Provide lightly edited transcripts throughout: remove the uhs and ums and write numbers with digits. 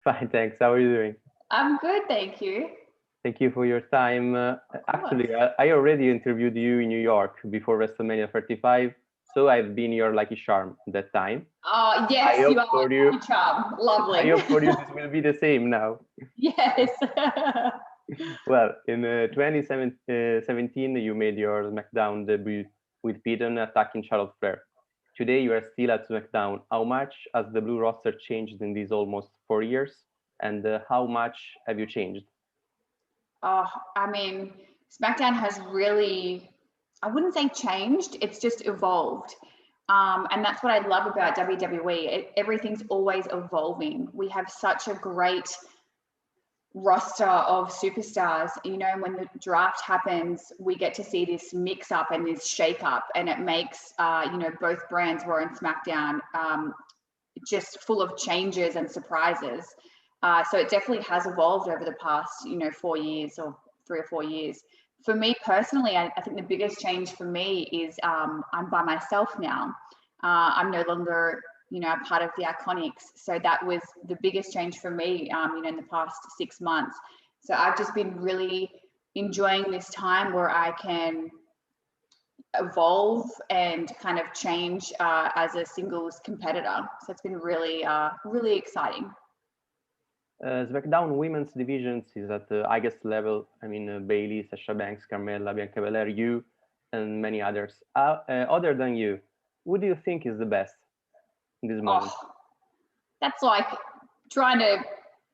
Fine, thanks. How are you doing? I'm good, thank you. Thank you for your time. Of course. Actually, I already interviewed you in New York before WrestleMania 35, so I've been your lucky charm that time. I Yes, you hope are for my you, lucky charm. I Lovely. hope for you this will be the same now. Yes. Well, in 2017, you made your SmackDown debut with Peyton attacking Charlotte Flair. Today, you are still at SmackDown. How much has the Blue roster changed in these almost 4 years? And how much have you changed? Oh, I mean, SmackDown has really, I wouldn't say changed, it's just evolved. And that's what I love about WWE. Everything's always evolving. We have such a great roster of superstars. You know, when the draft happens, we get to see this mix up and this shake up, and it makes, both brands, Raw and SmackDown, just full of changes and surprises. So it definitely has evolved over the past, 4 years or 3 or 4 years. For me personally, I think the biggest change for me is I'm by myself now. I'm no longer, a part of the Iconics. So that was the biggest change for me, in the past 6 months. So I've just been really enjoying this time where I can evolve and kind of change as a singles competitor. So it's been really, really exciting. SmackDown women's divisions is at the highest level. I mean, Bailey, Sasha Banks, Carmella, Bianca Belair, you, and many others. Other than you, who do you think is the best in this moment? Oh, that's like trying to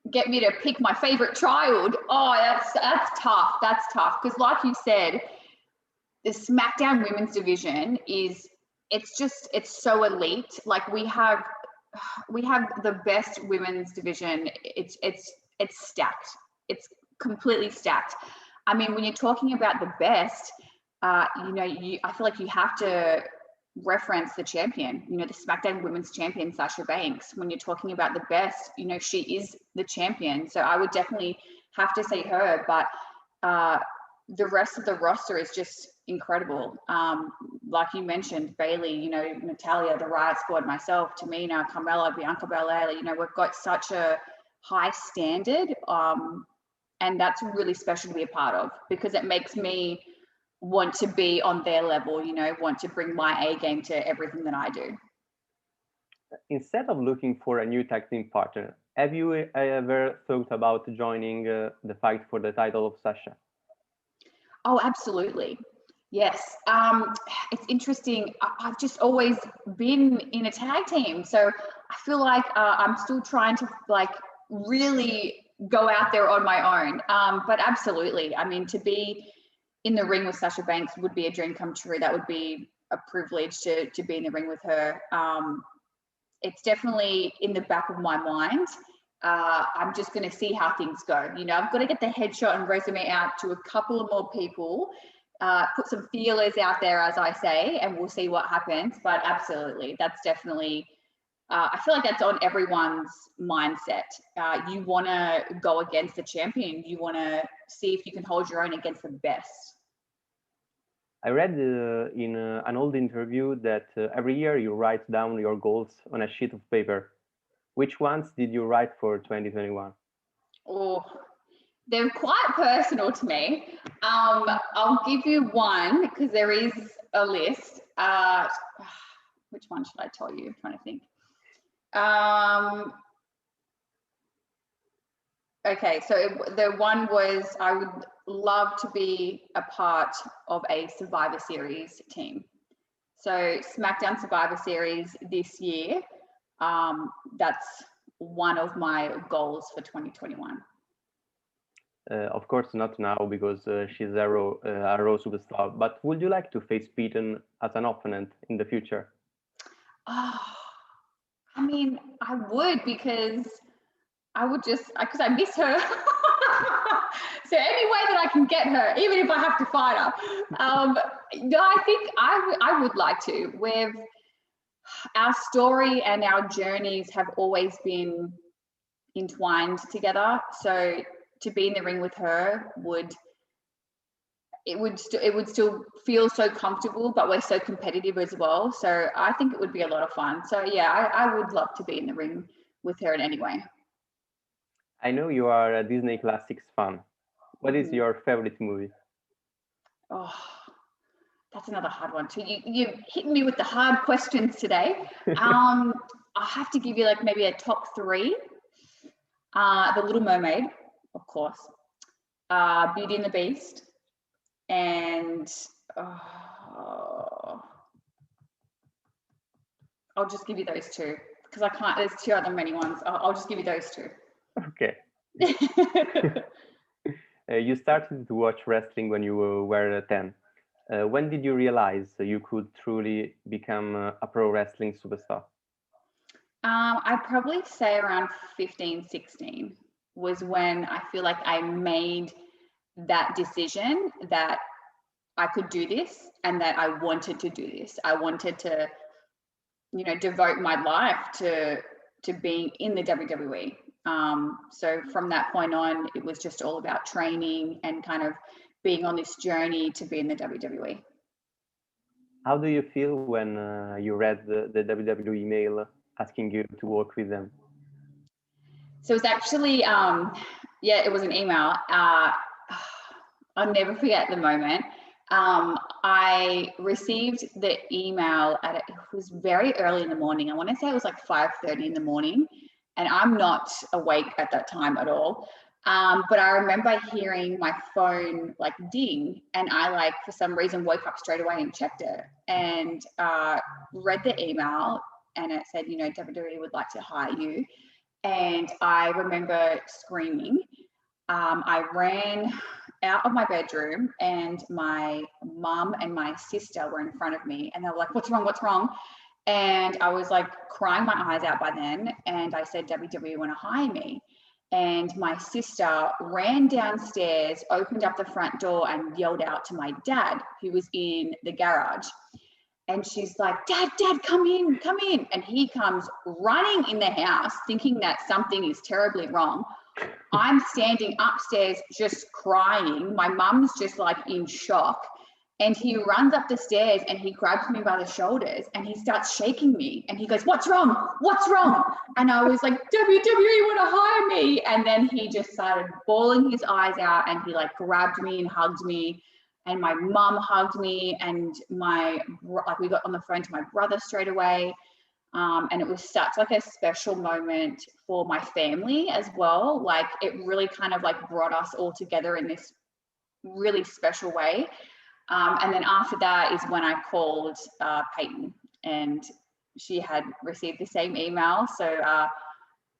get me to pick my favorite child. Oh, that's tough. That's tough. Because like you said, the SmackDown women's division it's so elite. Like we have the best women's division. It's stacked. It's completely stacked. I mean, when you're talking about the best, I feel like you have to reference the champion, the SmackDown women's champion, Sasha Banks. When you're talking about the best, she is the champion. So I would definitely have to say her, but the rest of the roster is just incredible. Like you mentioned, Bailey, Natalia, the Riot Squad, myself, Tamina, Carmella, Bianca Belair, we've got such a high standard. And that's really special to be a part of because it makes me want to be on their level, want to bring my A game to everything that I do. Instead of looking for a new tag team partner, have you ever thought about joining the fight for the title of Sasha? Oh, absolutely. Yes. It's interesting. I've just always been in a tag team. So I feel like I'm still trying to really go out there on my own. But absolutely. I mean, to be in the ring with Sasha Banks would be a dream come true. That would be a privilege to be in the ring with her. It's definitely in the back of my mind. I'm just going to see how things go. I've got to get the headshot and resume out to a couple of more people, put some feelers out there, as I say, and we'll see what happens. But absolutely, that's definitely, I feel like that's on everyone's mindset. You want to go against the champion. You want to see if you can hold your own against the best. I read in an old interview that every year you write down your goals on a sheet of paper. Which ones did you write for 2021? Oh, they're quite personal to me. I'll give you one because there is a list. Which one should I tell you? I'm trying to think. Okay, so the one was I would love to be a part of a Survivor Series team. So SmackDown Survivor Series this year, that's one of my goals for 2021. Of course, not now because she's a Raw superstar. But would you like to face Peyton as an opponent in the future? Oh, I mean, I would because I miss her. So any way that I can get her, even if I have to fight her. No, I think I would like to. Our story and our journeys have always been entwined together. So to be in the ring with her would still feel so comfortable, but we're so competitive as well. So I think it would be a lot of fun. So yeah, I would love to be in the ring with her in any way. I know you are a Disney Classics fan. What is Mhm. your favorite movie? Oh, that's another hard one too. You hit me with the hard questions today. I have to give you like maybe a top three. The Little Mermaid, of course. Beauty and the Beast, and oh, I'll just give you those two because I can't. There's two other many ones. I'll just give you those two. Okay. You started to watch wrestling when you were 10. When did you realize you could truly become a pro wrestling superstar? I'd probably say around 15, 16 was when I feel like I made that decision that I could do this and that I wanted to do this. I wanted to, devote my life to being in the WWE. So from that point on, it was just all about training and kind of being on this journey to be in the WWE. How do you feel when you read the WWE email asking you to work with them? So it's actually, it was an email. I'll never forget the moment. I received the email it was very early in the morning. I want to say it was like 5:30 in the morning, and I'm not awake at that time at all. But I remember hearing my phone like ding, and I like for some reason woke up straight away and checked it and read the email, and it said, WWE would like to hire you. And I remember screaming. I ran out of my bedroom, and my mum and my sister were in front of me, and they were like, "What's wrong? What's wrong?" And I was like crying my eyes out by then. And I said, "WWE want to hire me." And my sister ran downstairs, opened up the front door, and yelled out to my dad, who was in the garage. And she's like, Dad, come in, come in. And he comes running in the house thinking that something is terribly wrong. I'm standing upstairs just crying. My mum's just like in shock. And he runs up the stairs and he grabs me by the shoulders and he starts shaking me. And he goes, "What's wrong? What's wrong?" And I was like, "WWE want to hire me." And then he just started bawling his eyes out, and he like grabbed me and hugged me. And my mum hugged me, and we got on the phone to my brother straight away. And it was such like a special moment for my family as well. Like it really kind of like brought us all together in this really special way. And then after that is when I called Peyton, and she had received the same email. So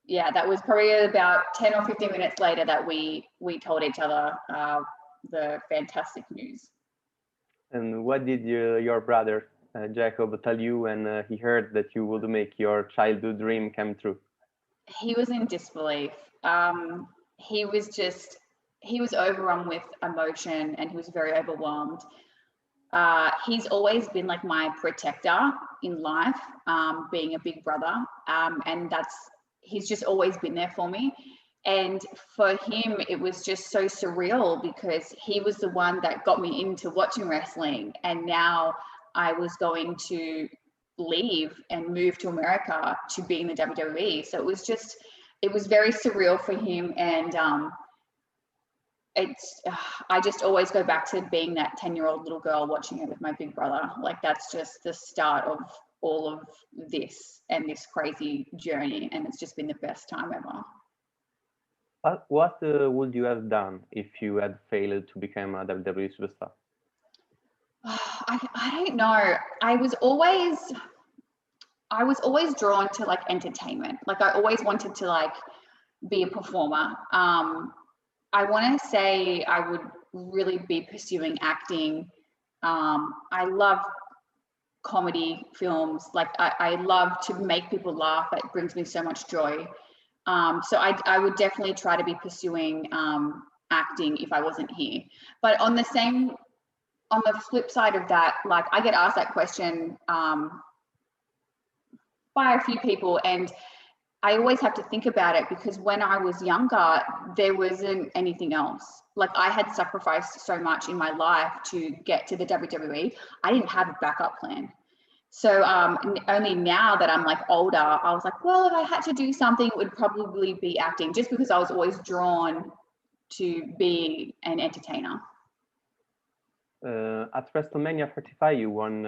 that was probably about 10 or 15 minutes later that we told each other the fantastic news. And what did your brother Jacob tell you when he heard that you would make your childhood dream come true? He was in disbelief. He was overrun with emotion, and he was very overwhelmed. He's always been like my protector in life, being a big brother, and he's just always been there for me. And for him, it was just so surreal because he was the one that got me into watching wrestling, and now I was going to leave and move to America to be in the WWE. So it was very surreal for him. And I just always go back to being that 10-year-old little girl watching it with my big brother. Like that's just the start of all of this and this crazy journey. And it's just been the best time ever. What would you have done if you had failed to become a WWE superstar? I don't know. I was always drawn to like entertainment. Like I always wanted to like be a performer. I want to say I would really be pursuing acting. I love comedy films. Like I love to make people laugh. It brings me so much joy. So I would definitely try to be pursuing acting if I wasn't here. But on the flip side of that, like I get asked that question by a few people, and I always have to think about it because when I was younger, there wasn't anything else. Like I had sacrificed so much in my life to get to the WWE. I didn't have a backup plan. So only now that I'm like older, I was like, well, if I had to do something, it would probably be acting, just because I was always drawn to be an entertainer. At WrestleMania 35, you won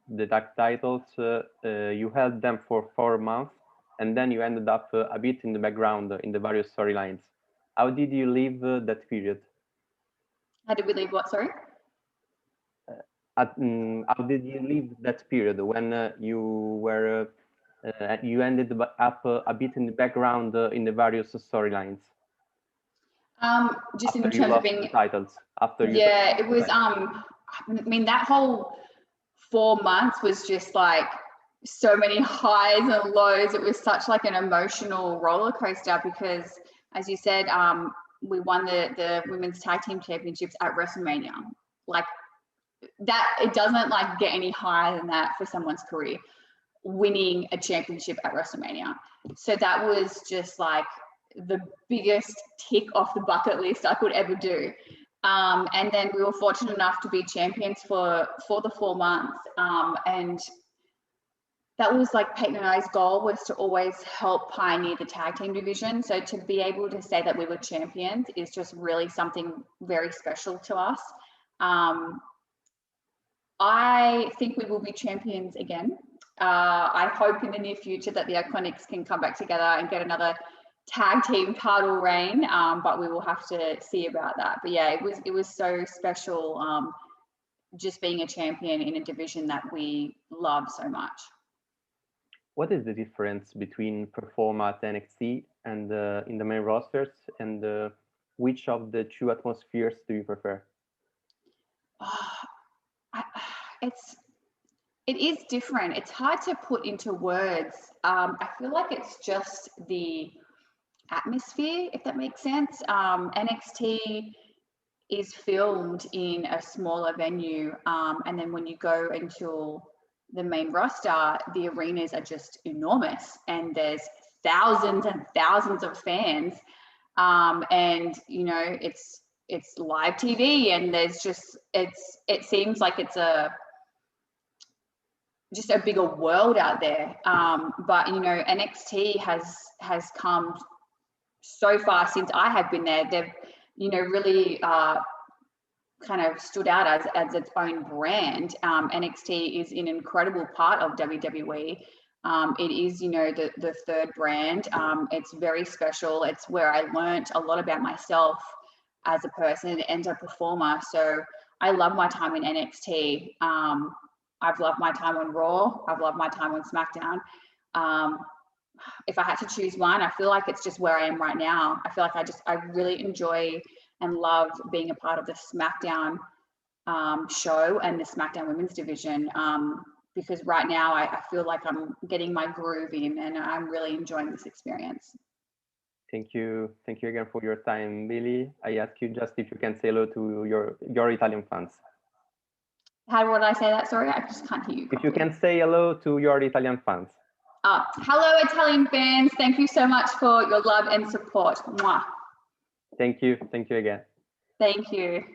the tag titles. You held them for 4 months, and then you ended up a bit in the background in the various storylines. How did you leave that period? How did we leave what, sorry? How did you leave that period when you ended up a bit in the background in the various storylines? Just in After you terms of lost being, the titles, after you yeah, it was, the titles. I mean, that whole 4 months was just like so many highs and lows. It was such like an emotional roller coaster because, as you said, we won the women's tag team championships at WrestleMania. Like that, it doesn't like get any higher than that for someone's career, winning a championship at WrestleMania. So that was just like the biggest tick off the bucket list I could ever do. And then we were fortunate enough to be champions for the 4 months. And that was like Peyton and I's goal, was to always help pioneer the tag team division. So to be able to say that we were champions is just really something very special to us. I think we will be champions again. I hope in the near future that the Iconics can come back together and get another tag team title reign, but we will have to see about that. But yeah, it was so special, just being a champion in a division that we love so much. What is the difference between perform at NXT and in the main rosters, and which of the two atmospheres do you prefer? It is different. It's hard to put into words. I feel like it's just the atmosphere, if that makes sense. NXT is filmed in a smaller venue, and then when you go into the main roster, the arenas are just enormous, and there's thousands and thousands of fans, and you know it's live TV, and there's just it seems like it's just a bigger world out there. But you know, NXT has come so far since I have been there. They've, you know, really kind of stood out as its own brand. NXT is an incredible part of WWE. It is, you know, the third brand. It's very special. It's where I learned a lot about myself as a person and a performer. So I love my time in NXT. I've loved my time on Raw. I've loved my time on SmackDown. If I had to choose one, I feel like it's just where I am right now. I feel like I really enjoy and love being a part of the SmackDown show and the SmackDown Women's division, because right now I feel like I'm getting my groove in, and I'm really enjoying this experience. Thank you again for your time, Billie. I ask you just if you can say hello to your Italian fans. How would I say that? Sorry, I just can't hear you properly. If you can say hello to your Italian fans. Hello, Italian fans. Thank you so much for your love and support. Mwah. Thank you again. Thank you.